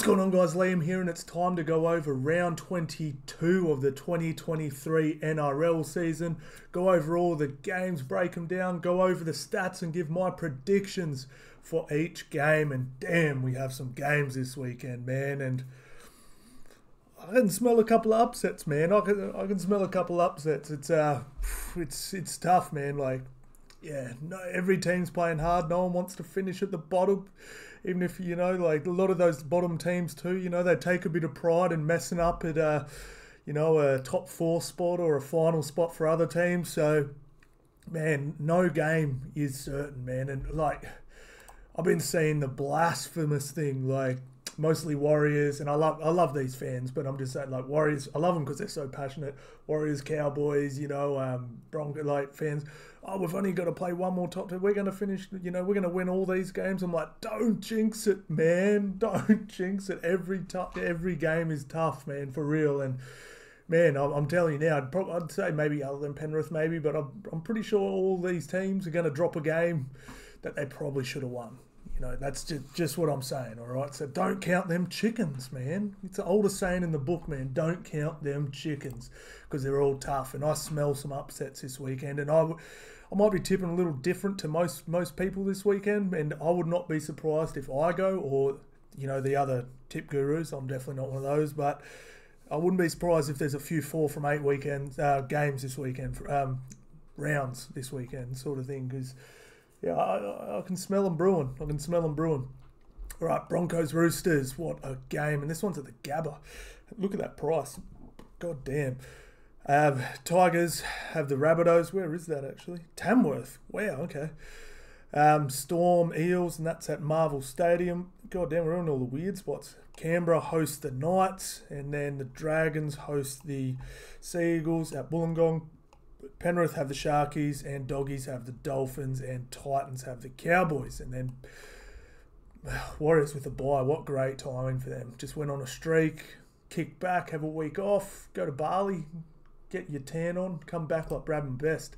What's going on, guys? Liam here, and it's time to go over round 22 of the 2023 NRL season. Go over all the games, break them down, go over the stats and give my predictions for each game. And damn, we have some games this weekend, man. And I can smell a couple of upsets, man. I can smell a couple of upsets. It's tough, man. Like, yeah, no, every team's playing hard. No one wants to finish at the bottom. Even if, you know, like a lot of those bottom teams too, you know, they take a bit of pride in messing up at, you know, a top 4 spot or a final spot for other teams. So, man, no game is certain, man. And, like, I've been seeing the blasphemous thing, like, mostly Warriors, and I love these fans, but I'm just saying, like, Warriors, I love them because they're so passionate. Warriors, Cowboys, you know, Broncos, like, fans. Oh, we've only got to play one more top 2. We're going to finish, you know, we're going to win all these games. I'm like, don't jinx it, man. Don't jinx it. Every game is tough, man, for real. And, man, I'm telling you now, I'd say maybe other than Penrith, maybe, but I'm pretty sure all these teams are going to drop a game that they probably should have won. You know, that's just what I'm saying, all right? So don't count them chickens, man. It's the oldest saying in the book, man. Don't count them chickens because they're all tough. And I smell some upsets this weekend. And I might be tipping a little different to most people this weekend. And I would not be surprised if I go or, you know, the other tip gurus. I'm definitely not one of those. But I wouldn't be surprised if there's a few 4 from 8 weekends, games this weekend, rounds this weekend sort of thing because... yeah, I can smell them brewing. All right, Broncos, Roosters. What a game. And this one's at the Gabba. Look at that price. God damn. Tigers have the Rabbitohs. Where is that, actually? Tamworth. Wow, okay. Storm, Eels, and that's at Marvel Stadium. God damn, we're on all the weird spots. Canberra hosts the Knights. And then the Dragons host the Sea Eagles at Wollongong. Penrith have the Sharkies, and Doggies have the Dolphins, and Titans have the Cowboys. And then Warriors with a bye. What great timing for them. Just went on a streak, kick back, have a week off, go to Bali, get your tan on, come back like Brisbane best.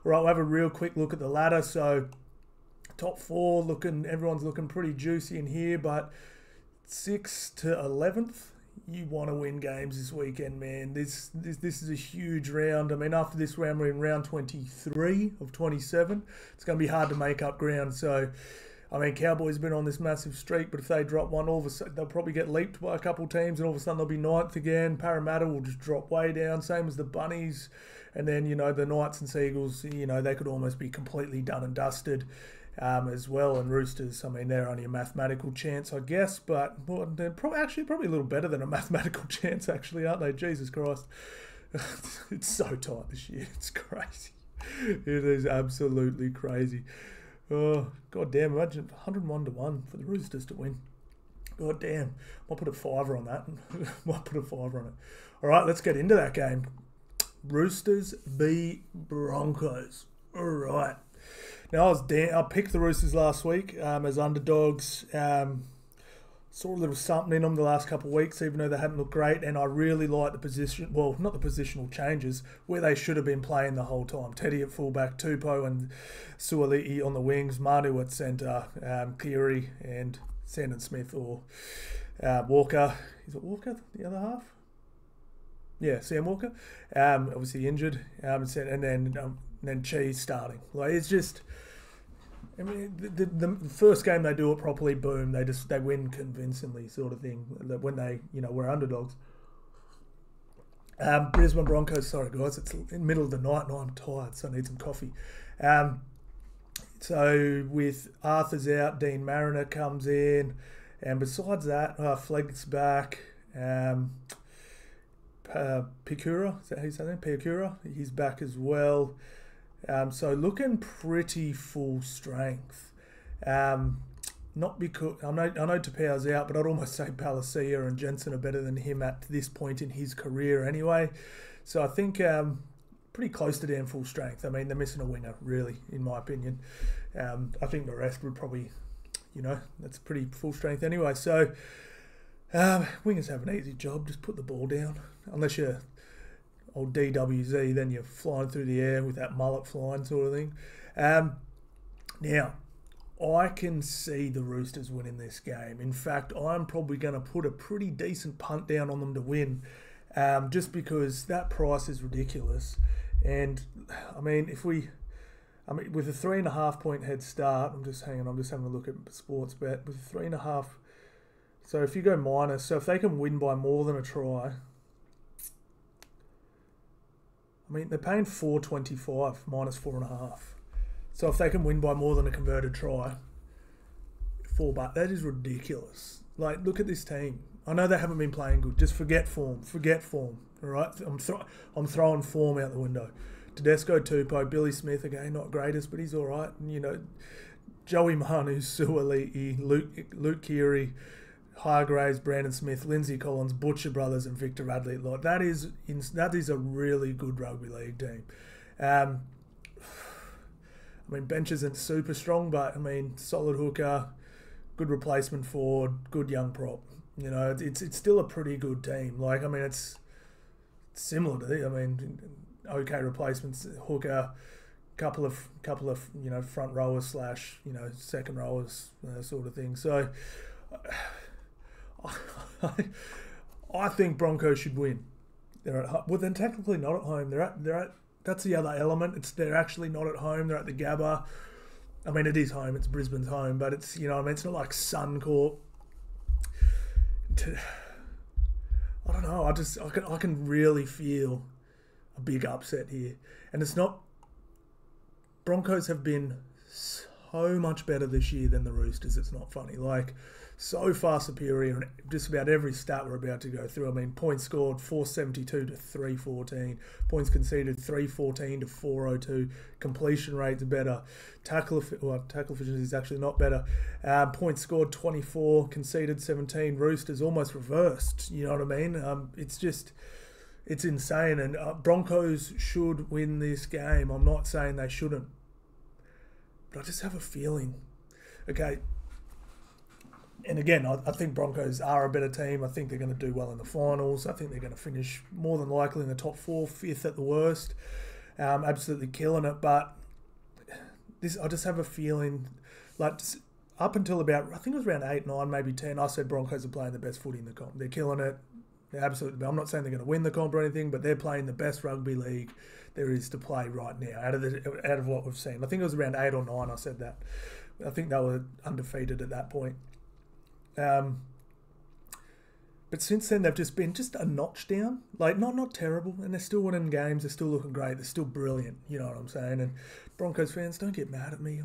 All right, we'll have a real quick look at the ladder. So top 4 everyone's looking pretty juicy in here, but 6th to 11th. You want to win games this weekend, man. This is a huge round. I mean, after this round, we're in round 23 of 27. It's going to be hard to make up ground. So, I mean, Cowboys have been on this massive streak, but if they drop one, all of a sudden they'll probably get leaped by a couple teams, and all of a sudden they'll be 9th again. Parramatta will just drop way down, same as the Bunnies. And then, you know, the Knights and Seagulls, you know, they could almost be completely done and dusted. As well, and Roosters, I mean, they're only a mathematical chance, I guess, but well, they're probably a little better than a mathematical chance, actually, aren't they? Jesus Christ. It's so tight this year. It's crazy. It is absolutely crazy. Oh, God damn, imagine 101 to 1 for the Roosters to win. God damn. Might put a $5 on that. Might put a $5 on it. All right, let's get into that game. Roosters v Broncos. All right. Now, I picked the Roosters last week as underdogs. Saw a little something in them the last couple of weeks, even though they hadn't looked great. And I really like the position, well, not the positional changes, where they should have been playing the whole time. Teddy at fullback, Tupou and Suaalii on the wings, Manu at centre, Cleary and Sandon Smith or Walker. Is it Walker, the other half? Yeah, Sam Walker. Obviously injured. And then Cheese starting. Like, it's just, I mean, the first game they do it properly, boom, they win convincingly, sort of thing. When they, you know, we're underdogs. Brisbane Broncos. Sorry guys, it's in the middle of the night and I'm tired, so I need some coffee. So with Arthars out, Deine Mariner comes in, and besides that, Flegler's back. Piakura, is that how you say that? Piakura, he's back as well. So looking pretty full strength. Not because I know Taupau's out, but I'd almost say Palasia and Jensen are better than him at this point in his career anyway. So I think pretty close to damn full strength. I mean, they're missing a winger, really, in my opinion. I think the rest would probably, you know, that's pretty full strength anyway. So wingers have an easy job. Just put the ball down. Unless you're old DWZ, then you're flying through the air with that mullet flying sort of thing. Now, I can see the Roosters winning this game. In fact, I'm probably going to put a pretty decent punt down on them to win, just because that price is ridiculous. And I mean, with a 3.5 point head start, I'm just having a look at sports bet with 3.5. So if you go minus, so if they can win by more than a try, I mean they're paying $4.25 minus 4.5. So if they can win by more than a converted try, $4, that is ridiculous. Like, look at this team. I know they haven't been playing good. Just forget form. All right, I'm throwing form out the window. Tedesco, Tupou, Billy Smith again, not greatest, but he's all right. And, you know, Joey Manu, Suaalii, Luke Keary, Hargraves, Brandon Smith, Lindsay Collins, Butcher Brothers, and Victor Radley. Like, that is a really good rugby league team. I mean, bench isn't super strong, but I mean, solid hooker, good replacement forward, good young prop. You know, it's still a pretty good team. Like, I mean, it's similar to I mean, okay replacements, hooker, couple of you know, front rowers / you know, second rowers, sort of thing. So, I think Broncos should win. They're technically not at home. They're at. That's the other element. They're actually not at home. They're at the Gabba. I mean, it is home. It's Brisbane's home, but it's, you know, I mean, it's not like Suncorp. I don't know. I can really feel a big upset here, and it's not. Broncos have been so much better this year than the Roosters. It's not funny. Like, so far superior in just about every stat we're about to go through. I mean, points scored 472 to 314, points conceded 314 to 402, completion rates better, tackle efficiency is actually not better, points scored 24, conceded 17. Roosters almost reversed. You know what I mean? It's insane, and Broncos should win this game. I'm not saying they shouldn't, but I just have a feeling. Okay. And again, I think Broncos are a better team. I think they're going to do well in the finals. I think they're going to finish more than likely in the top 4, 5th at the worst. Absolutely killing it. But I just have a feeling, like, up until about, I think it was around 8, 9, maybe 10, I said Broncos are playing the best footy in the comp. They're killing it. They're absolutely. I'm not saying they're going to win the comp or anything, but they're playing the best rugby league there is to play right now out of what we've seen. I think it was around 8 or 9 I said that. I think they were undefeated at that point. But since then they've just been a notch down, like not terrible, and they're still winning games. They're still looking great. They're still brilliant. You know what I'm saying? And Broncos fans, don't get mad at me.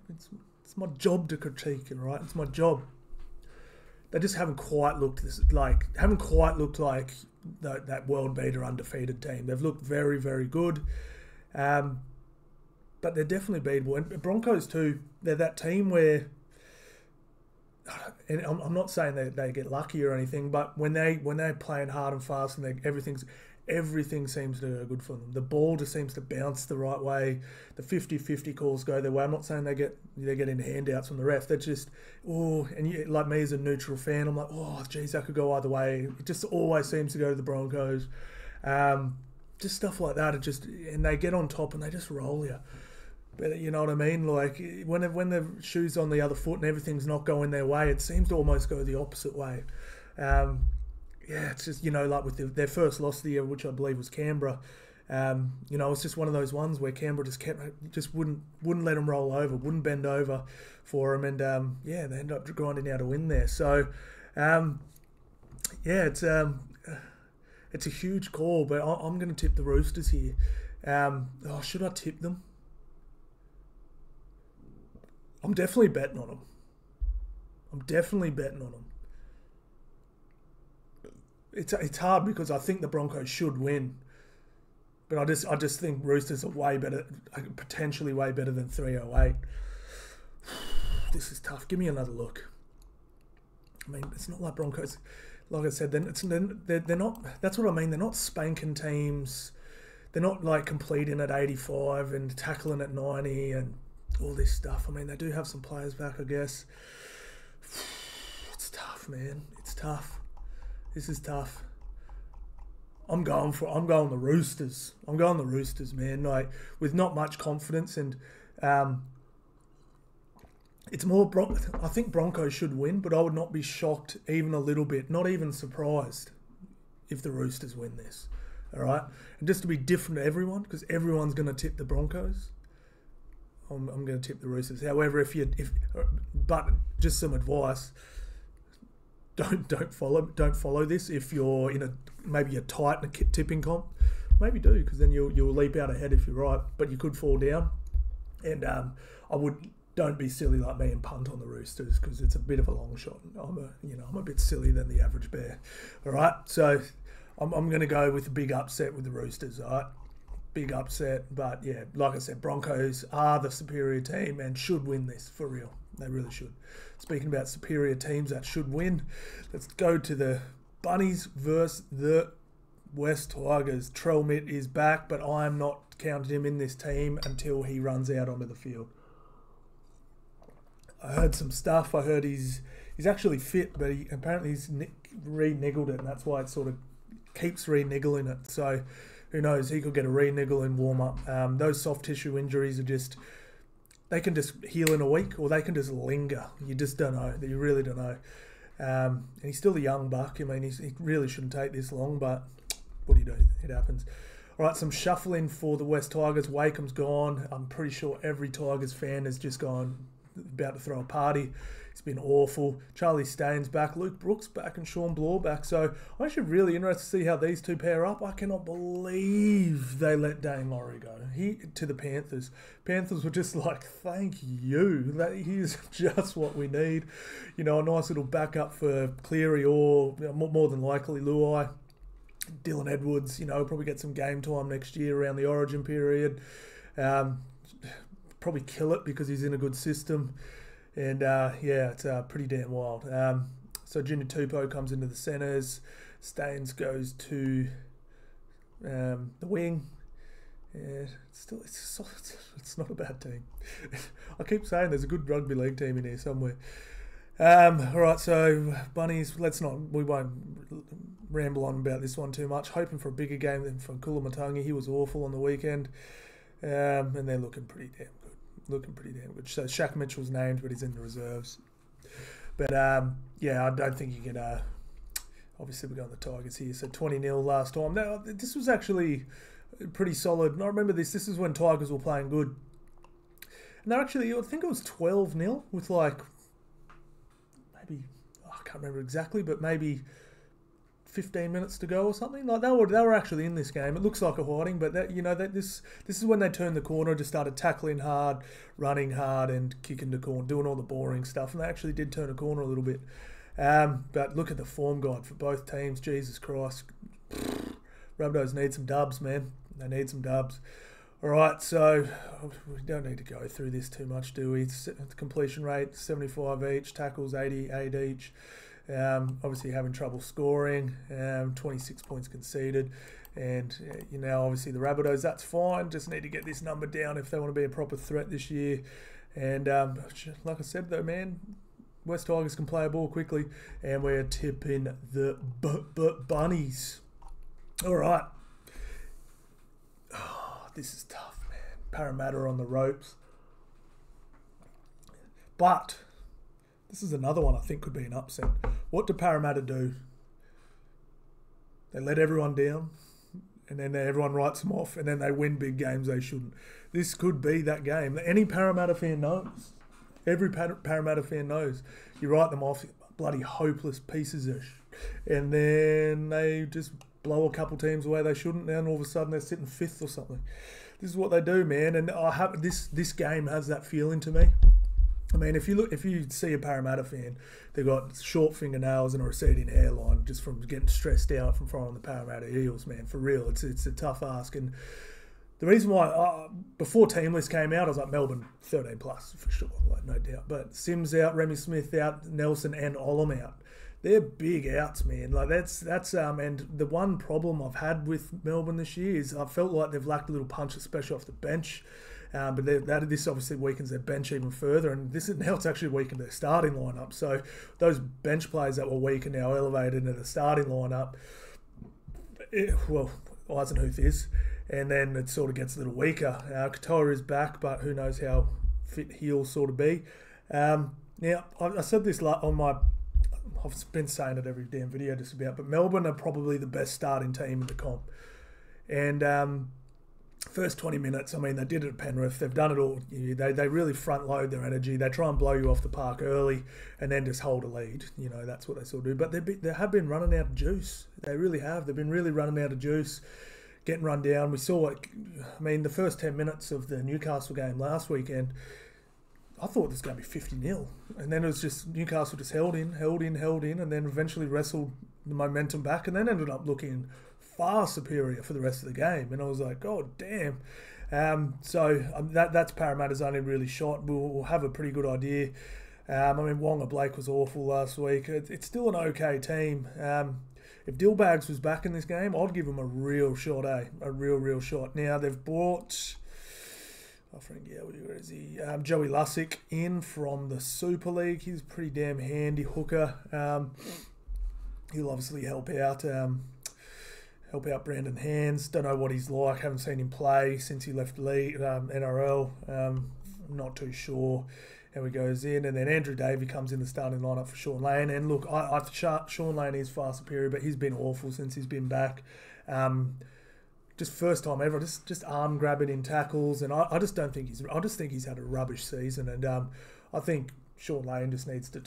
It's my job to critique it, right? It's my job. They just haven't quite looked like that world beater undefeated team. They've looked very, very good, but they're definitely beatable. And Broncos too. They're that team where. And I'm not saying they get lucky or anything, but when they're playing hard and fast and everything seems to go good for them. The ball just seems to bounce the right way. The 50-50 calls go their way. I'm not saying they're getting handouts from the ref. They're just, like me as a neutral fan, I'm like, geez, that could go either way. It just always seems to go to the Broncos. Just stuff like that. And they get on top and they just roll you. But you know what I mean? Like, when the shoe's on the other foot and everything's not going their way, it seems to almost go the opposite way. It's just, you know, like with their first loss of the year, which I believe was Canberra, you know, it's just one of those ones where Canberra just wouldn't let them roll over, wouldn't bend over for them, and they ended up grinding out a win there. So, it's a huge call, but I'm going to tip the Roosters here. Should I tip them? I'm definitely betting on them. It's hard because I think the Broncos should win, but I just think Roosters are way better, potentially way better than 308. This is tough. Give me another look. I mean, it's not like Broncos. Like I said, they're not. That's what I mean. They're not spanking teams. They're not like completing at 85 and tackling at 90 and all this stuff. I mean, they do have some players back, I guess. It's tough, man. It's tough. This is tough. I'm going the Roosters. I'm going the Roosters, man. Like, with not much confidence, and It's more, I think Broncos should win, but I would not be shocked even a little bit, not even surprised if the Roosters win this. All right? And just to be different to everyone, because everyone's going to tip the Broncos, I'm going to tip the Roosters. However, but just some advice, don't follow this if you're in maybe a tight tipping comp. Maybe do, because then you'll leap out ahead if you're right, but you could fall down. And don't be silly like me and punt on the Roosters, because it's a bit of a long shot. I'm a bit silly than the average bear. All right, so I'm going to go with a big upset with the Roosters. All right, big upset, but yeah, like I said, Broncos are the superior team and should win this for real. They really should. Speaking about superior teams that should win, let's go to the Bunnies versus the West Tigers. Trell Mitt is back, but I am not counting him in this team until he runs out onto the field. I heard some stuff. I heard he's actually fit, but apparently he's re-niggled it, and that's why it sort of keeps re-niggling it. So who knows? He could get a re-niggle in warm-up. Those soft tissue injuries are they can just heal in a week, or they can just linger. You just don't know. You really don't know. And he's still a young buck. I mean, he really shouldn't take this long, but what do you do? It happens. All right, some shuffling for the West Tigers. Wakeham's gone. I'm pretty sure every Tigers fan has just gone about to throw a party. It's been awful. Charlie Staines back, Luke Brooks back, and Sean Bloor back. So I'm actually really interested to see how these two pair up. I cannot believe they let Deine Mariner go. To the Panthers. Panthers were just like, thank you. He's just what we need. A nice little backup for Cleary or more than likely Luai. Dylan Edwards, will probably get some game time next year around the Origin period. Probably kill it because he's in a good system. And, it's pretty damn wild. So Junior Tupou comes into the centres. Staines goes to the wing. Yeah, it's not a bad team. I keep saying there's a good rugby league team in here somewhere. All right, so Bunnies, we won't ramble on about this one too much. Hoping for a bigger game than from Kulamatanga. He was awful on the weekend. And they're looking pretty damn good. So Shaq Mitchell's named, but he's in the reserves. But I don't think you can. Obviously, we're going the Tigers here. So 20-0 last time. Now, this was actually pretty solid. And I remember this. This is when Tigers were playing good. And they're actually, I think it was 12-0 with maybe, I can't remember exactly, but maybe 15 minutes to go or something. Like they were actually in this game. It looks like a hiding, but this is when they turned the corner, just started tackling hard, running hard, and kicking the corner, doing all the boring stuff. And they actually did turn a corner a little bit. But look at the form guide for both teams. Jesus Christ, Rabbitohs need some dubs, man. They need some dubs. All right, so we don't need to go through this too much, do we? Completion rate 75 each, tackles 88 each. Obviously having trouble scoring, 26 points conceded, and obviously the Rabbitohs, that's fine, just need to get this number down if they want to be a proper threat this year. And like I said though, man, West Tigers can play a ball quickly, and we're tipping the Bunnies. All right. Oh, this is tough, man. Parramatta on the ropes, but this is another one I think could be an upset. What do Parramatta do? They let everyone down, and then everyone writes them off, and then they win big games they shouldn't. This could be that game. Any Parramatta fan knows. Every Parramatta fan knows. You write them off, bloody hopeless pieces of and then they just blow a couple teams away they shouldn't, and all of a sudden they're sitting fifth or something. This is what they do, man. And I have this game has that feeling to me. I mean, if you see a Parramatta fan, they've got short fingernails and a receding hairline just from getting stressed out from following the Parramatta Eels, man. For real, it's a tough ask. And the reason why, before team list came out, I was like, Melbourne 13 plus for sure, like no doubt. But Sims out, Remy Smith out, Nelson and Olam out. They're big outs, man. Like that's and the one problem I've had with Melbourne this year is I felt like they've lacked a little punch, especially off the bench. But this obviously weakens their bench even further, and now it's actually weakened their starting lineup. So those bench players that were weak are now elevated into the starting lineup. Eisenhuth is, and then it sort of gets a little weaker. Katoa is back, but who knows how fit he'll sort of be. Now, I said this on my... I've been saying it every damn video just about, but Melbourne are probably the best starting team in the comp. And first 20 minutes, I mean, they did it at Penrith. They've done it all. They really front load their energy. They try and blow you off the park early and then just hold a lead. You know, that's what they sort of do. But they have been running out of juice. They really have. They've been really running out of juice, getting run down. We saw it. I mean, the first 10 minutes of the Newcastle game last weekend, I thought this was going to be 50-0. And then it was just Newcastle just held in, and then eventually wrestled the momentum back and then ended up looking far superior for the rest of the game. And I was like, God damn. That's Parramatta's only really shot. We'll have a pretty good idea. I mean, Wonga Blake was awful last week. It's still an okay team. If Dillbags was back in this game, I'd give him a real shot, a real shot. Now, they've brought... where is he? Joey Lussick in from the Super League. He's a pretty damn handy hooker. He'll obviously help out Brandon Hands. Don't know what he's like. Haven't seen him play since he left NRL. Not too sure how he goes in. And then Andrew Davey comes in the starting lineup for Sean Lane. And look, Sean Lane is far superior, but he's been awful since he's been back. Just first time ever, just arm grabbing in tackles, and I just don't think I just think he's had a rubbish season, and I think Sean Lane just needs to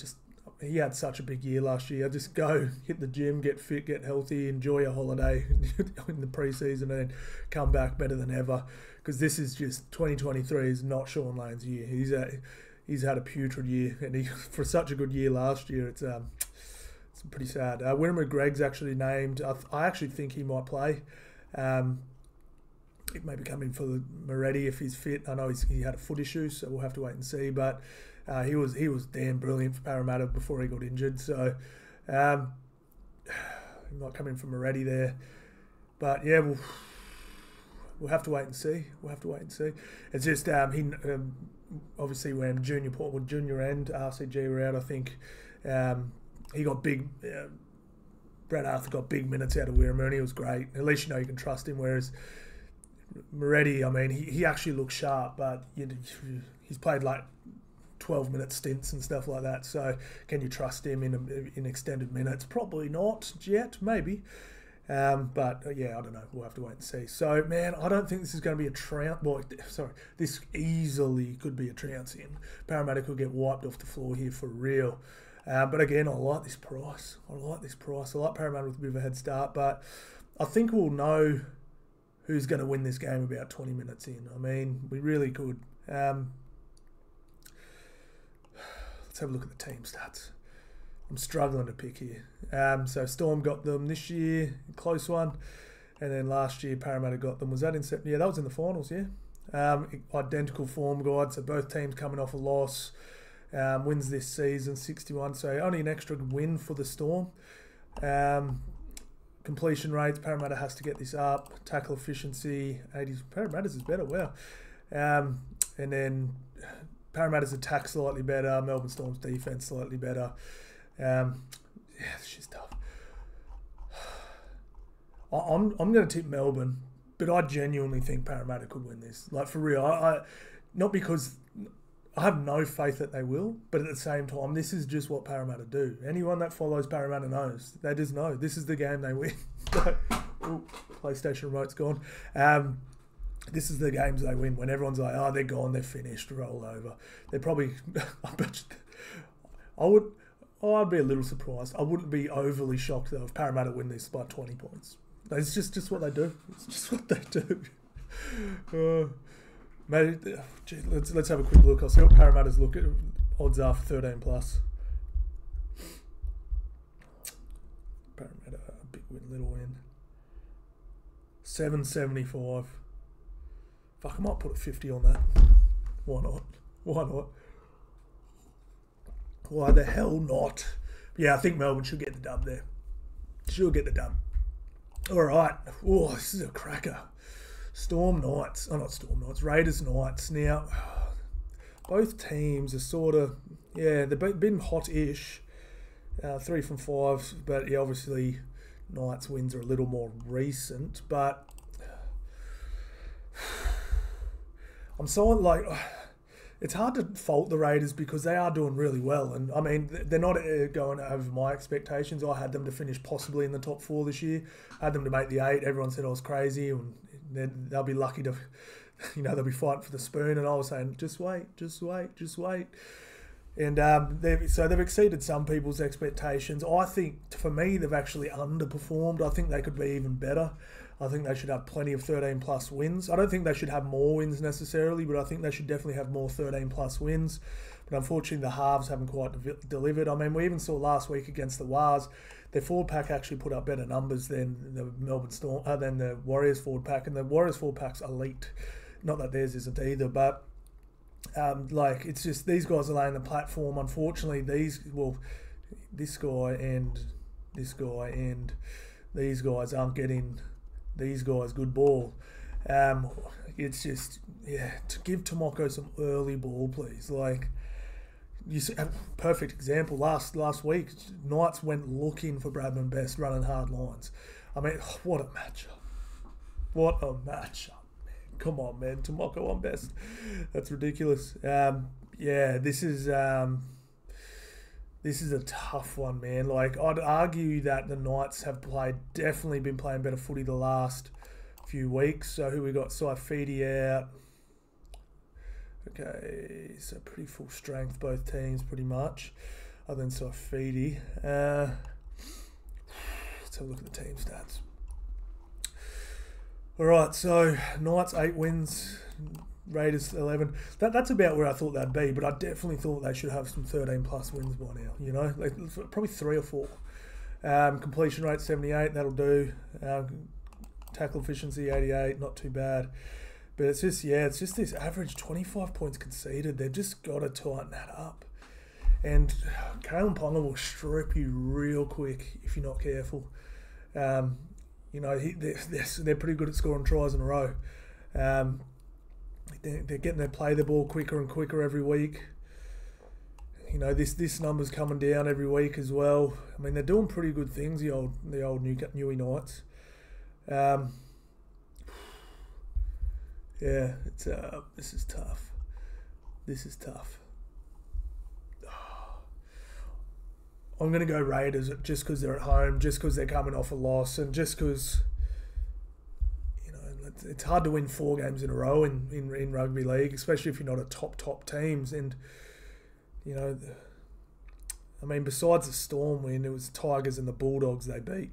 he had such a big year last year. Just go hit the gym, get fit, get healthy, enjoy a holiday in the preseason, and then come back better than ever. Because this is just 2023 is not Sean Lane's year. He's had a putrid year, and for such a good year last year, it's pretty sad. Winner Greg's actually named. I actually think he might play. It may be coming for the Moretti if he's fit. I know he had a foot issue, so we'll have to wait and see. But he was damn brilliant for Parramatta before he got injured. So he might come in for Moretti there. But yeah, we'll have to wait and see. It's just obviously when Junior and RCG were out, I think he got big. Brad Arthur got big minutes out of Wiremu. He was great. At least you know you can trust him. Whereas Moretti, I mean, he actually looks sharp, but he's played like 12-minute stints and stuff like that. So can you trust him in extended minutes? Probably not yet, maybe. But yeah, I don't know. We'll have to wait and see. So man, I don't think this is going to be a trounce. Well, sorry, this easily could be a trounce in. Parramatta could get wiped off the floor here for real. But again, I like this price. I like Parramatta with a bit of a head start, but I think we'll know who's going to win this game about 20 minutes in. I mean, we really could. Let's have a look at the team stats. I'm struggling to pick here. So Storm got them this year, close one, and then last year Parramatta got them. Was that in September? Yeah, that was in the finals, yeah. Identical form guide, so both teams coming off a loss. Wins this season, 61, so only an extra win for the Storm. Completion rates, Parramatta has to get this up. Tackle efficiency, 80s. Parramatta's is better, wow. And then Parramatta's attack slightly better. Melbourne Storm's defense slightly better. Yeah, this shit's tough. I'm going to tip Melbourne, but I genuinely think Parramatta could win this. Like, for real. I not because I have no faith that they will, but at the same time, this is just what Parramatta do. Anyone that follows Parramatta knows. They just know. This is the game they win. Ooh, PlayStation remote's gone. This is the games they win when everyone's like, oh, they're gone, they're finished, roll over. They're probably... I'd be a little surprised. I wouldn't be overly shocked, though, if Parramatta win this by 20 points. It's just what they do. It's just what they do. Maybe, let's have a quick look. I'll see what Parramatta's odds are for 13 plus. Parramatta, big win, little win. 775. Fuck, I might put a 50 on that. Why not? Why the hell not? Yeah, I think Melbourne should get the dub there. All right. Oh, this is a cracker. Raiders Knights. Now, both teams are sort of, yeah, they've been hot-ish. 3 from 5, but yeah, obviously Knights wins are a little more recent, but I'm so like, it's hard to fault the Raiders because they are doing really well. And, I mean, they're not going over my expectations. I had them to finish possibly in the top 4 this year. I had them to make the 8. Everyone said I was crazy and they'll be lucky to, they'll be fighting for the spoon. And I was saying, just wait. And they've exceeded some people's expectations. I think, for me, they've actually underperformed. I think they could be even better. I think they should have plenty of 13-plus wins. I don't think they should have more wins necessarily, but I think they should definitely have more 13-plus wins. But unfortunately, the halves haven't quite delivered. I mean, we even saw last week against the Wars, their forward pack actually put up better numbers than the than the Warriors forward pack, and the Warriors forward pack's elite. Not that theirs isn't either, but it's just these guys are laying the platform. Unfortunately, this guy and these guys aren't getting these guys good ball. It's just, to give Tomoko some early ball, please. Like, you see, a perfect example, last week, Knights went looking for Bradman Best, running hard lines. I mean, what a matchup. Come on, man. Tomoko on Best. That's ridiculous. This is a tough one, man. Like, I'd argue that the Knights have definitely been playing better footy the last few weeks. So who we got? Saifidi out. Okay, so pretty full strength, both teams, pretty much. Other than Saifidi. Let's have a look at the team stats. All right, so Knights 8 wins, Raiders 11. That's about where I thought they'd be, but I definitely thought they should have some 13-plus wins by now. Probably 3 or 4. Completion rate 78, that'll do. Tackle efficiency 88, not too bad. But it's just this average 25 points conceded. They've just got to tighten that up. And Kalen Ponga will strip you real quick if you're not careful. They're pretty good at scoring tries in a row. They're getting to play the ball quicker and quicker every week. This number's coming down every week as well. I mean, they're doing pretty good things, the old Newey Knights. This is tough. I'm going to go Raiders just because they're at home, just because they're coming off a loss, and just because it's hard to win 4 games in a row in rugby league, especially if you're not a top teams. And besides the Storm win, it was Tigers and the Bulldogs they beat.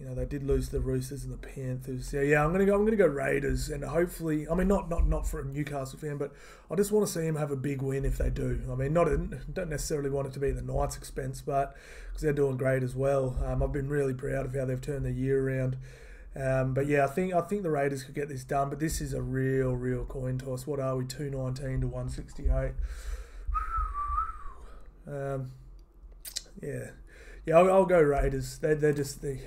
They did lose to the Roosters and the Panthers. I'm going to go Raiders, and hopefully, not for a Newcastle fan, but I just want to see them have a big win if they do. Don't necessarily want it to be at the Knights' expense, but because they're doing great as well. I've been really proud of how they've turned their year around. I think the Raiders could get this done, but this is a real coin toss. What are we? 219 to 168. I'll go Raiders. They're just the.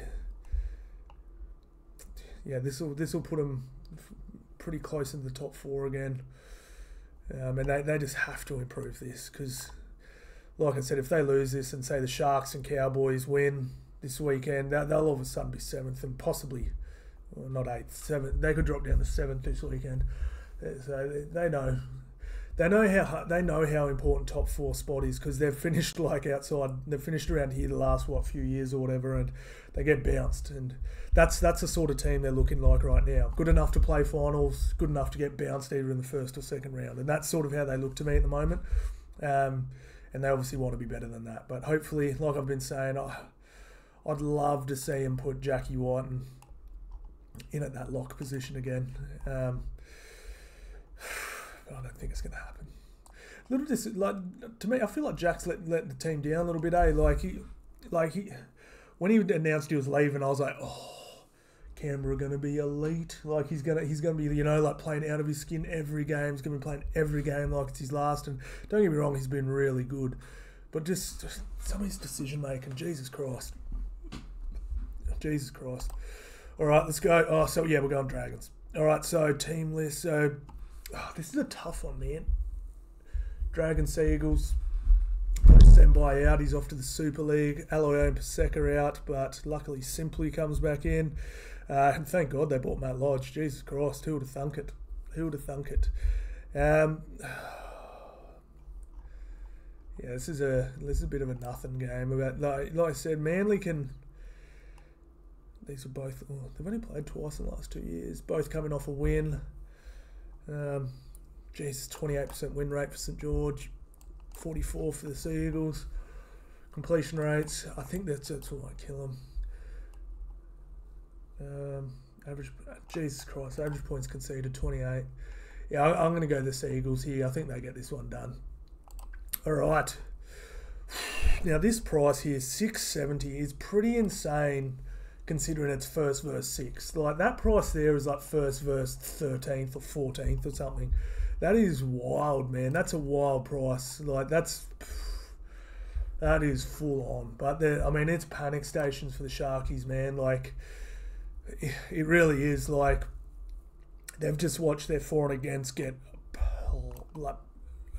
This will put them pretty close in the top 4 again. And they just have to improve this because, like I said, if they lose this and say the Sharks and Cowboys win this weekend, they'll all of a sudden be 7th and possibly, not 8th, 7th. They could drop down to 7th this weekend. So they know how important top 4 spot is because they've finished outside. They've finished around here the last few years or whatever, and they get bounced. And that's the sort of team they're looking like right now. Good enough to play finals, good enough to get bounced either in the first or second round, and that's sort of how they look to me at the moment. And they obviously want to be better than that. But hopefully, like I've been saying, I'd love to see him put Jackie White in at that lock position again. But I don't think it's going to happen. To me, I feel like Jack's let the team down a little bit. When he announced he was leaving, I was like, Canberra are going to be elite. Like he's going to be playing out of his skin every game. He's going to be playing every game like it's his last. And don't get me wrong, he's been really good, but just some of his decision making, Jesus Christ. All right, let's go. We're going Dragons. All right, so team list. So this is a tough one, man. Dragons, Eagles. Sembai out. He's off to the Super League. Aloy and Paseka out, but luckily Simply comes back in. And thank God they bought Matt Lodge. Jesus Christ, who would have thunk it? Yeah, this is a bit of a nothing game. About like I said, Manly can. These are both. Oh, they've only played twice in the last 2 years. Both coming off a win. 28% win rate for St George, 44 for the Sea Eagles. Completion rates, I think that's what might kill them. Jesus Christ, average points conceded 28. Yeah, I'm going to go the Sea Eagles here. I think they get this one done. All right. Now this price here, 670, is pretty insane considering it's first verse 6. Like that price there is like first verse 13th or 14th or something. That is wild, man. That's a wild price. Like that is full on. But I mean, it's panic stations for the Sharkies, man. Like it really is. Like they've just watched their for and against get like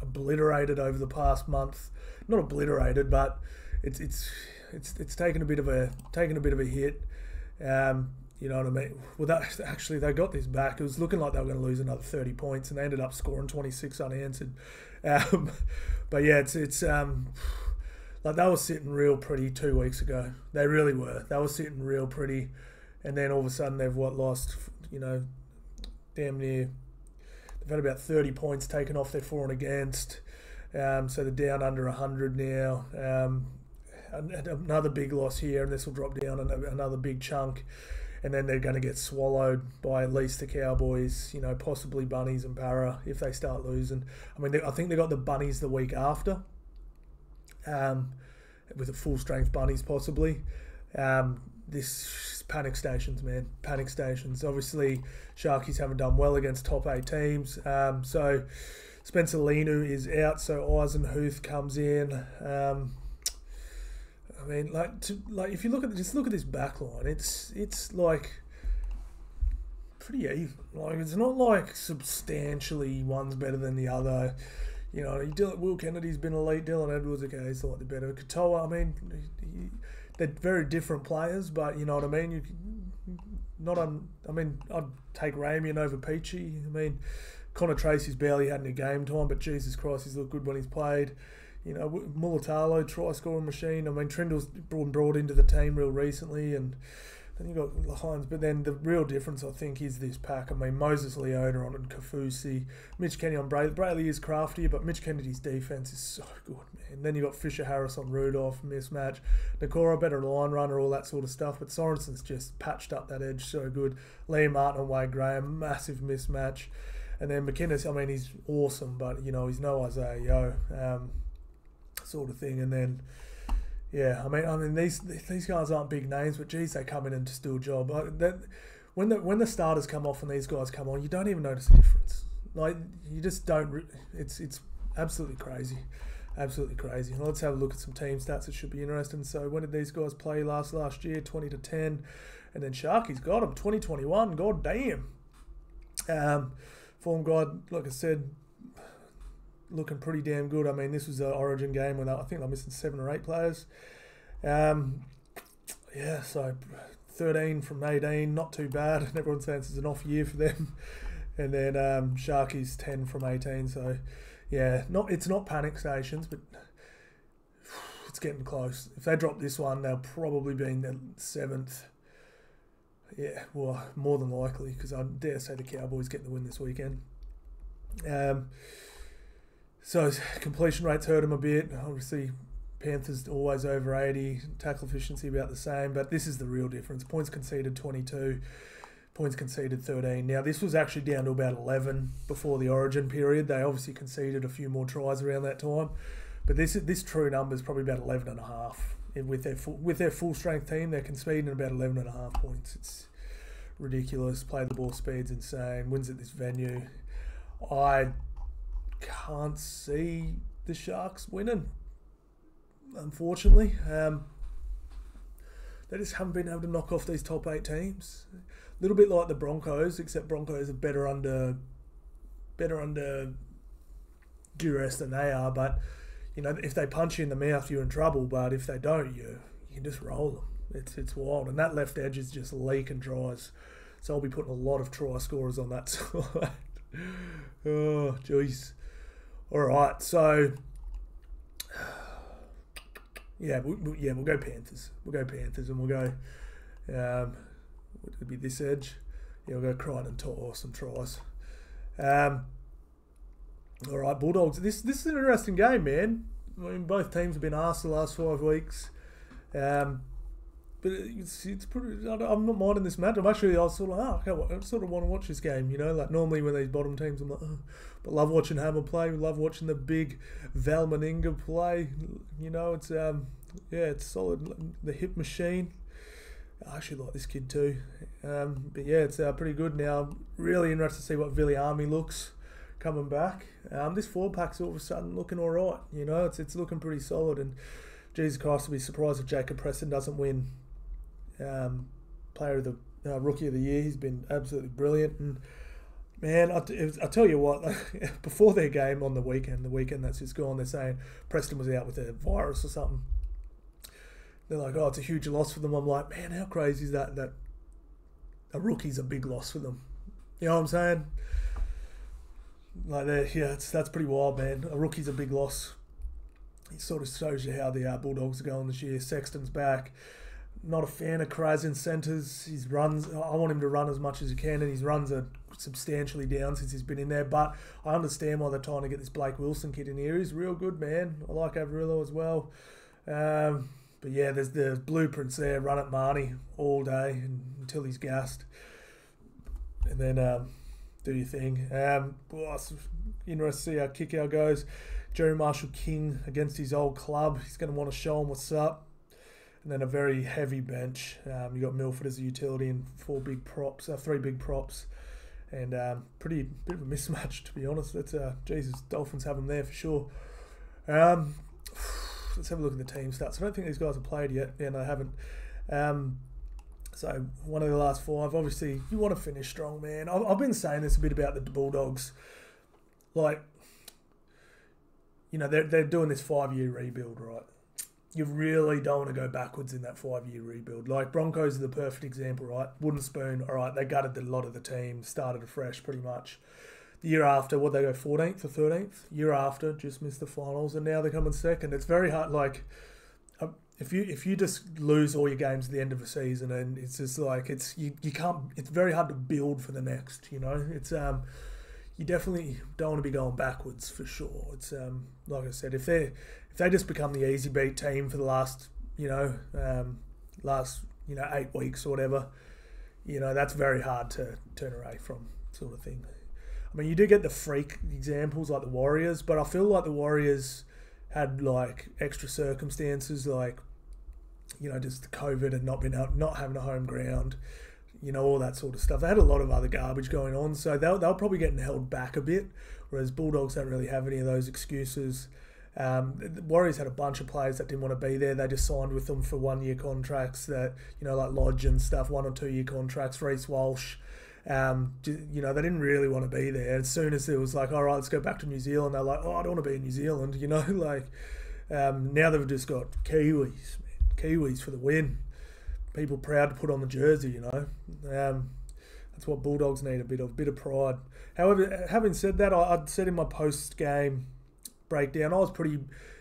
obliterated over the past month. Not obliterated, but it's taken a bit of a hit. You know what I mean? Well, actually they got this back. It was looking like they were going to lose another 30 points, and they ended up scoring 26 unanswered. But yeah, it's like they were sitting real pretty 2 weeks ago. They really were. They were sitting real pretty, and then all of a sudden they've lost. You know, damn near. They've had about 30 points taken off their for and against. So they're down under 100 now. Another big loss here, and this will drop down another big chunk. And then they're going to get swallowed by at least the Cowboys, you know, possibly Bunnies and Para if they start losing. I mean, I think they got the Bunnies the week after, with a full-strength Bunnies possibly. This panic stations, man. Panic stations. Obviously, Sharkies haven't done well against top 8 teams. So Spencer Linu is out, so Eisenhuth comes in. I mean, if you look at this back line, it's like pretty even. Like it's not like substantially one's better than the other. You know, Will Kennedy's been elite. Dylan Edwards, okay, he's slightly better. Katoa, I mean, they're very different players, but you know what I mean. I'd take Ramian over Peachy. I mean, Connor Tracy's barely had any game time, but Jesus Christ, he's looked good when he's played. You know, Mulatalo, try-scoring machine. I mean, Trindle's been brought into the team real recently, and then you got Hines. But then the real difference, I think, is this pack. I mean, Moses Leota on Kafusi, Mitch Kennedy on Brayley. Brayley is craftier, but Mitch Kennedy's defense is so good, man. Then you got Fisher Harris on Rudolph, mismatch. Nakora, better line runner, all that sort of stuff. But Sorensen's just patched up that edge so good. Liam Martin and Wade Graham, massive mismatch. And then McInnes, I mean, he's awesome, but, you know, he's no Isaiah Yeo. Sort of thing, and then I mean these guys aren't big names, but geez, they come in and just do a job. When the starters come off and these guys come on, you don't even notice the difference. Like you just don't. It's absolutely crazy, absolutely crazy. Let's have a look at some team stats. It should be interesting. So when did these guys play last year? 20-10, and then Sharky's got them 2021. God damn. Form guide, like I said, looking pretty damn good. I mean, this was an Origin game when I think they're missing 7 or 8 players. So 13 from 18, not too bad. And everyone says it's an off year for them. And then Sharkies 10 from 18. So yeah, it's not panic stations, but it's getting close. If they drop this one, they'll probably be in the 7th. Yeah, well, more than likely, because I dare say the Cowboys get the win this weekend. So completion rates hurt him a bit. Obviously, Panthers always over 80. Tackle efficiency about the same. But this is the real difference. Points conceded 22. Points conceded 13. Now, this was actually down to about 11 before the Origin period. They obviously conceded a few more tries around that time. But this true number is probably about 11.5. With their full strength team, they're conceding about 11.5 points. It's ridiculous. Play the ball speed's insane. Wins at this venue. I can't see the Sharks winning, unfortunately. They just haven't been able to knock off these top 8 teams. A little bit like the Broncos, except Broncos are better under duress than they are. But you know, if they punch you in the mouth, you're in trouble. But if they don't, you can just roll them. It's wild, and that left edge is just leaking tries. So I'll be putting a lot of try scorers on that side. Oh, jeez. All right, so we'll go Panthers. We'll go Panthers, and we'll go. What would be this edge? Yeah, we'll go Crichton or some tries. All right, Bulldogs. This is an interesting game, man. I mean, both teams have been asked the last 5 weeks. But it's pretty. I'm not minding this match. I was sort of I sort of want to watch this game. You know, like normally when these bottom teams, I'm like, but love watching Hammer play. Love watching the big Val Meninga play. You know, it's it's solid. The hip machine. I actually like this kid too. But yeah, it's pretty good now. Really interested to see what Villi Army looks coming back. This 4-pack's all of a sudden looking all right. You know, it's looking pretty solid. And Jesus Christ, I'd be surprised if Jacob Preston doesn't win player of the rookie of the year. He's been absolutely brilliant. And man, I tell you what, before their game on the weekend that's just gone, they're saying Preston was out with a virus or something. They're like, oh, it's a huge loss for them. I'm like, man, how crazy is that a rookie's a big loss for them? You know what I'm saying? Like, that's pretty wild, man. A rookie's a big loss. It sort of shows you how the Bulldogs are going this year. Sexton's back. Not a fan of Kraz in centres. His runs, I want him to run as much as he can, and his runs are substantially down since he's been in there. But I understand why they're trying to get this Blake Wilson kid in here. He's real good, man. I like Averillo as well. But yeah, there's the blueprints there. Run at Marnie all day until he's gassed. And then do your thing. Interesting to see how kick-out goes. Jerry Marshall-King against his old club. He's going to want to show him what's up. And then a very heavy bench. You got Milford as a utility and 3 big props. And bit of a mismatch, to be honest. That's Jesus, Dolphins have them there for sure. Let's have a look at the team stats. I don't think these guys have played yet. Yeah, no, they haven't. So one of the last 5. Obviously, you want to finish strong, man. I've been saying this a bit about the Bulldogs. Like, you know, they're doing this 5-year rebuild, right? You really don't want to go backwards in that 5-year rebuild. Like, Broncos are the perfect example, right? Wooden spoon, all right, they gutted a lot of the team, started afresh pretty much. The year after, they go 14th or 13th? Year after, just missed the finals, and now they're coming second. It's very hard, like, if you just lose all your games at the end of a season, and it's just like, you can't, it's very hard to build for the next, you know? It's, you definitely don't want to be going backwards for sure. It's, like I said, if they just become the easy beat team for the last 8 weeks or whatever, you know, that's very hard to turn away from, sort of thing. I mean, you do get the freak examples like the Warriors, but I feel like the Warriors had like extra circumstances, like, you know, just COVID and not having a home ground, you know, all that sort of stuff. They had a lot of other garbage going on, so they'll probably getting held back a bit, whereas Bulldogs don't really have any of those excuses. The Warriors had a bunch of players that didn't want to be there. They just signed with them for 1-year contracts that, you know, like Lodge and stuff, 1 or 2 year contracts, Reece Walsh. You know, they didn't really want to be there. As soon as it was like, all right, let's go back to New Zealand, they're like, oh, I don't want to be in New Zealand, you know, like, now they've just got Kiwis, man. Kiwis for the win. People proud to put on the jersey, you know. That's what Bulldogs need, a bit of pride. However, having said that, I'd said in my post-game breakdown, I was pretty,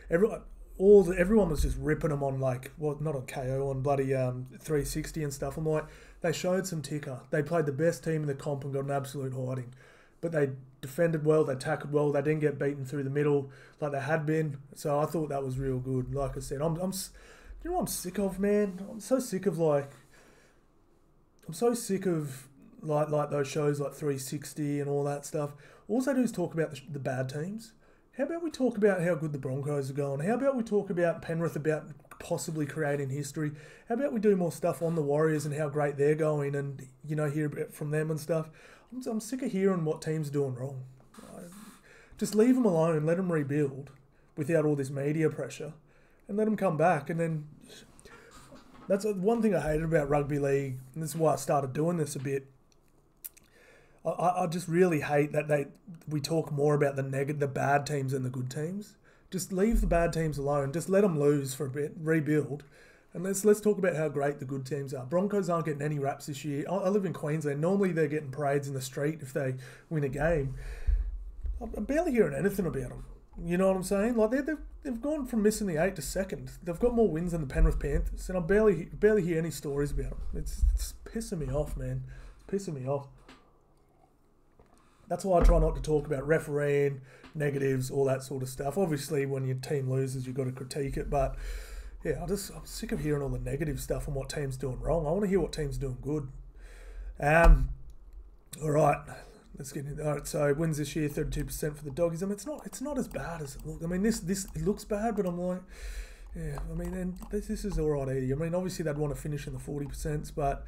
everyone was just ripping them on, like, well, not on KO, on bloody 360 and stuff. I'm like, they showed some ticker. They played the best team in the comp and got an absolute hiding. But they defended well, they tackled well, they didn't get beaten through the middle like they had been. So I thought that was real good. Like I said, you know what I'm sick of, man? I'm so sick of like those shows like 360 and all that stuff. All they do is talk about the bad teams. How about we talk about how good the Broncos are going? How about we talk about Penrith, about possibly creating history? How about we do more stuff on the Warriors and how great they're going, and, you know, hear a bit from them and stuff? I'm sick of hearing what teams are doing wrong. Just leave them alone, let them rebuild without all this media pressure, and let them come back. And then that's one thing I hated about rugby league, and this is why I started doing this a bit. I just really hate that we talk more about the bad teams than the good teams. Just leave the bad teams alone. Just let them lose for a bit, rebuild, And let's talk about how great the good teams are. Broncos aren't getting any raps this year. I live in Queensland. Normally they're getting parades in the street if they win a game. I'm barely hearing anything about them. You know what I'm saying? Like they've gone from missing the 8 to second. They've got more wins than the Penrith Panthers, and I barely hear any stories about them. It's pissing me off, man. It's pissing me off. That's why I try not to talk about refereeing, negatives, all that sort of stuff. Obviously, when your team loses, you've got to critique it, but yeah, I'm sick of hearing all the negative stuff on what team's doing wrong. I want to hear what team's doing good. All right. Let's get in. All right, so wins this year, 32% for the Doggies. I mean, it's not as bad as it looks. I mean, this it looks bad, but I'm like, yeah. I mean, and this is all right. I mean, obviously they'd want to finish in the 40%, but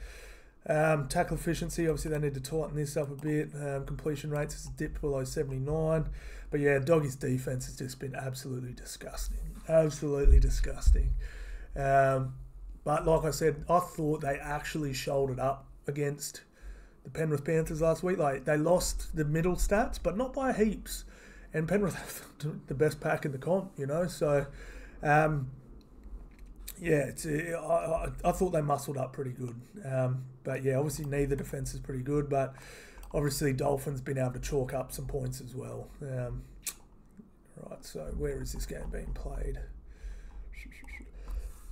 tackle efficiency, obviously they need to tighten this up a bit. Completion rates has dipped below 79, but yeah, Doggies defense has just been absolutely disgusting, absolutely disgusting. But like I said, I thought they actually shouldered up against the Penrith Panthers last week. Like, they lost the middle stats, but not by heaps. And Penrith have the best pack in the comp, you know. So, yeah, I thought they muscled up pretty good. But yeah, obviously neither defence is pretty good. But obviously Dolphins been able to chalk up some points as well. Right, so where is this game being played?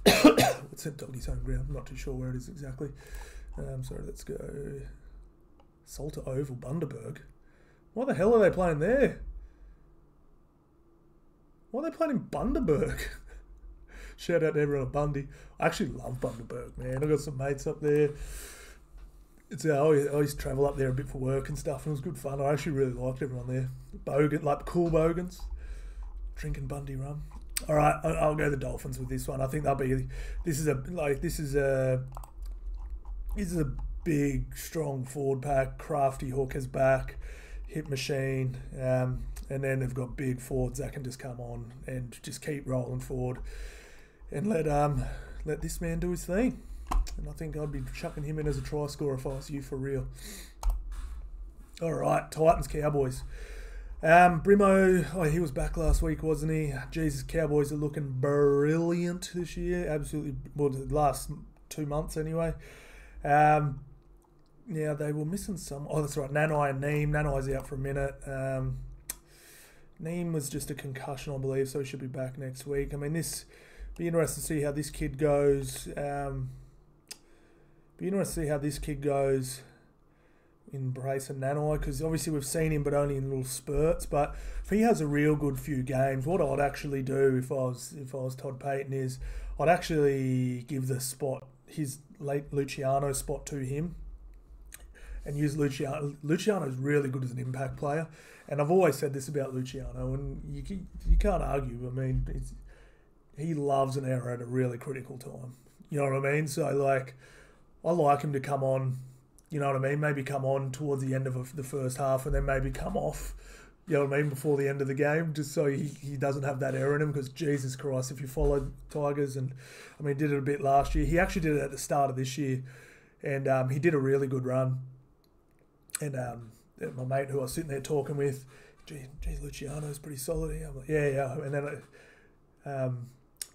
It's at Doggies home ground. I'm not too sure where it is exactly. Sorry, let's go. Salter Oval, Bundaberg. Why the hell are they playing there? Why are they playing in Bundaberg? Shout out to everyone at Bundy. I actually love Bundaberg, man. I've got some mates up there. I used to travel up there a bit for work and stuff, and it was good fun. I actually really liked everyone there. Bogan, like cool Bogans. Drinking Bundy rum. All right, I'll go the Dolphins with this one. I think they'll be. This is a big, strong forward pack. Crafty Hawker's back, hit machine, and then they've got big forwards that can just come on and just keep rolling forward and let this man do his thing. And I think I'd be chucking him in as a try scorer if I was you, for real. All right, Titans Cowboys. Brimo, he was back last week, wasn't he? Jesus, Cowboys are looking brilliant this year. Absolutely, well, the last 2 months anyway. Yeah, they were missing some. Oh, that's right. Nanai and Neem. Nanai's out for a minute. Neem was just a concussion, I believe, so he should be back next week. I mean, this be interesting to see how this kid goes. Be interesting to see how this kid goes in Brace and Nanai, because obviously we've seen him, but only in little spurts. But if he has a real good few games, what I'd actually do if I was Todd Payton is I'd actually give the spot, his late Luciano spot, to him, and use Luciano. Luciano's really good as an impact player, and I've always said this about Luciano, and you can't argue. I mean, he loves an error at a really critical time. You know what I mean? So, like, I like him to come on, you know what I mean? Maybe come on towards the end of the first half and then maybe come off, you know what I mean, before the end of the game, just so he doesn't have that error in him, because Jesus Christ, if you follow Tigers, and I mean, he did it a bit last year. He actually did it at the start of this year, and he did a really good run. And my mate who I was sitting there talking with, geez, Luciano's pretty solid here. I'm like, yeah. And then,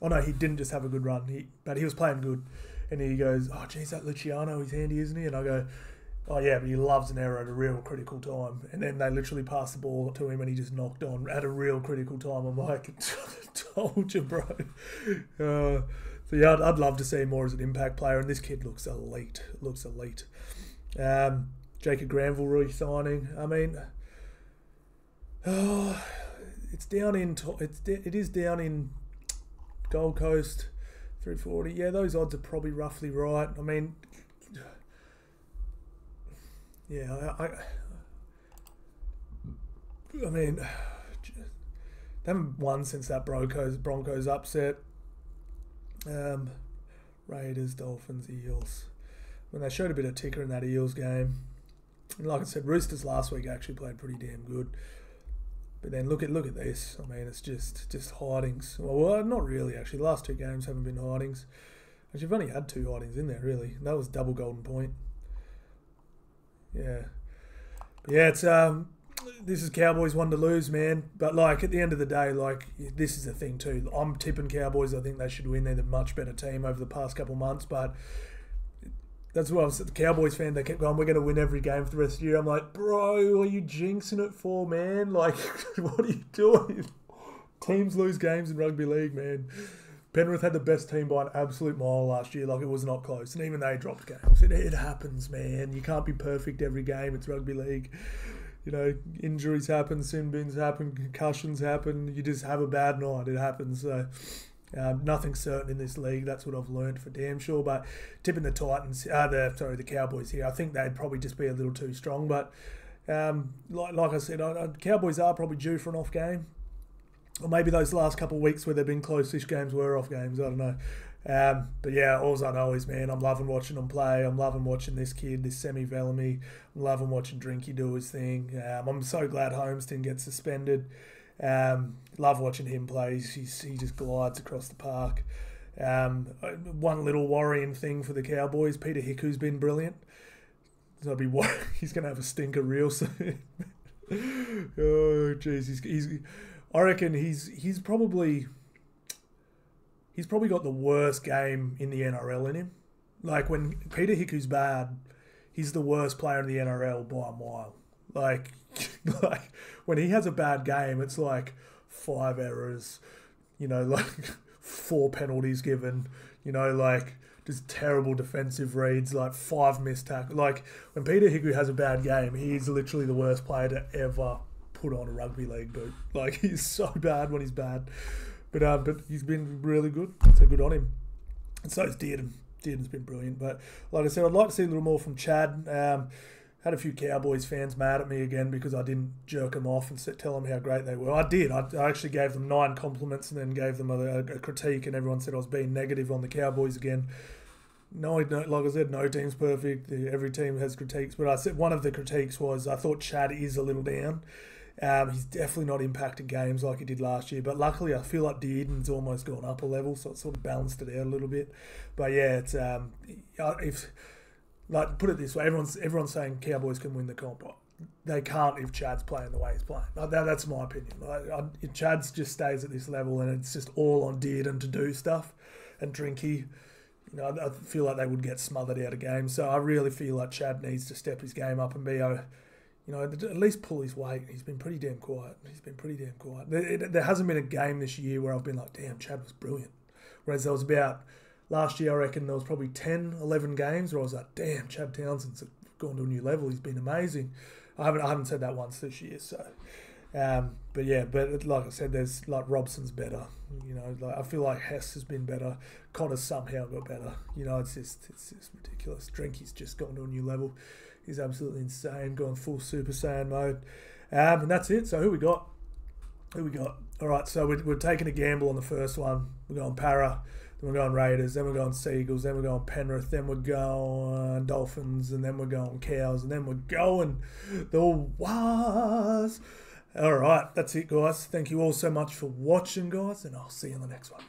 oh no, he didn't just have a good run, but he was playing good. And he goes, oh, geez, that Luciano, he's handy, isn't he? And I go, oh, yeah, but he loves an error at a real critical time. And then they literally passed the ball to him and he just knocked on at a real critical time. I'm like, told you, bro. So, yeah, I'd love to see him more as an impact player. And this kid looks elite. Jacob Granville re-signing. I mean, it is down in Gold Coast. 340, yeah, those odds are probably roughly right. I mean, yeah, I mean, they haven't won since that Broncos upset. Raiders, Dolphins, Eels. When they showed a bit of ticker in that Eels game, and like I said, Roosters last week actually played pretty damn good. But then look at this. I mean, it's just hidings. Well, not really, actually. The last 2 games haven't been hidings. Actually, you've only had 2 hidings in there, really. That was double golden point. Yeah. But yeah, it's this is Cowboys one to lose, man. But, like, at the end of the day, like, this is the thing too. I'm tipping Cowboys. I think they should win. They're the much better team over the past couple of months. But that's what I was, the Cowboys fan, they kept going, we're going to win every game for the rest of the year. I'm like, bro, what are you jinxing it for, man? Like, what are you doing? Teams lose games in rugby league, man. Penrith had the best team by an absolute mile last year. Like, it was not close. And even they dropped games. It happens, man. You can't be perfect every game. It's rugby league. You know, injuries happen, sin bins happen, concussions happen. You just have a bad night. It happens. So, nothing's certain in this league. That's what I've learned for damn sure. But tipping the the Cowboys here, I think they'd probably just be a little too strong. But like I said, Cowboys are probably due for an off game. Or maybe those last couple of weeks where they've been close-ish games were off games. I don't know. But yeah, all I know is, man, I'm loving watching them play. I'm loving watching this kid, this Semi Vellamy. I'm loving watching Drinky do his thing. I'm so glad Holmes didn't get suspended. Love watching him play. He just glides across the park. One little worrying thing for the Cowboys, Peter Hiku's been brilliant. So he's going to have a stinker real soon. Oh, jeez. I reckon he's probably got the worst game in the NRL in him. Like, when Peter Hiku's bad, he's the worst player in the NRL by a mile. Like when he has a bad game, it's like 5 errors, like 4 penalties given, like just terrible defensive reads, like 5 missed tackles. Like, when Peter Hiku has a bad game, he's literally the worst player to ever put on a rugby league boot. Like, he's so bad when he's bad. But he's been really good. So good on him. And so is Dearden. Dearden's been brilliant. But like I said, I'd like to see a little more from Chad. Had a few Cowboys fans mad at me again because I didn't jerk them off and tell them how great they were. I did. I actually gave them 9 compliments and then gave them a critique, and everyone said I was being negative on the Cowboys again. No, like I said, no team's perfect. Every team has critiques. But I said one of the critiques was I thought Chad is a little down. He's definitely not impacting games like he did last year. But luckily, I feel like Dearden's almost gone up a level, so it sort of balanced it out a little bit. But yeah, it's put it this way, everyone's saying Cowboys can win the comp. They can't if Chad's playing the way he's playing. That's my opinion. If Chad's just stays at this level and it's just all on Dearden to do stuff, and Drinky, I feel like they would get smothered out of games. So I really feel like Chad needs to step his game up and be at least pull his weight. He's been pretty damn quiet. There hasn't been a game this year where I've been like, damn, Chad was brilliant. Whereas there was about, last year I reckon there was probably 10, 11 games where I was like, damn, Chad Townsend's gone to a new level. He's been amazing. I haven't said that once this year. So, but like I said, there's like Robson's better. I feel like Hess has been better. Connor's somehow got better. It's just ridiculous. Drinky's just gone to a new level. He's absolutely insane, going full Super Saiyan mode. And that's it. So who we got? All right, so we're taking a gamble on the first one. We're going Para, then we're going Raiders, then we're going Seagulls, then we're going Penrith, then we're going Dolphins, and then we're going Cows, and then we're going the Wars. All right, that's it, guys. Thank you all so much for watching, guys, and I'll see you in the next one.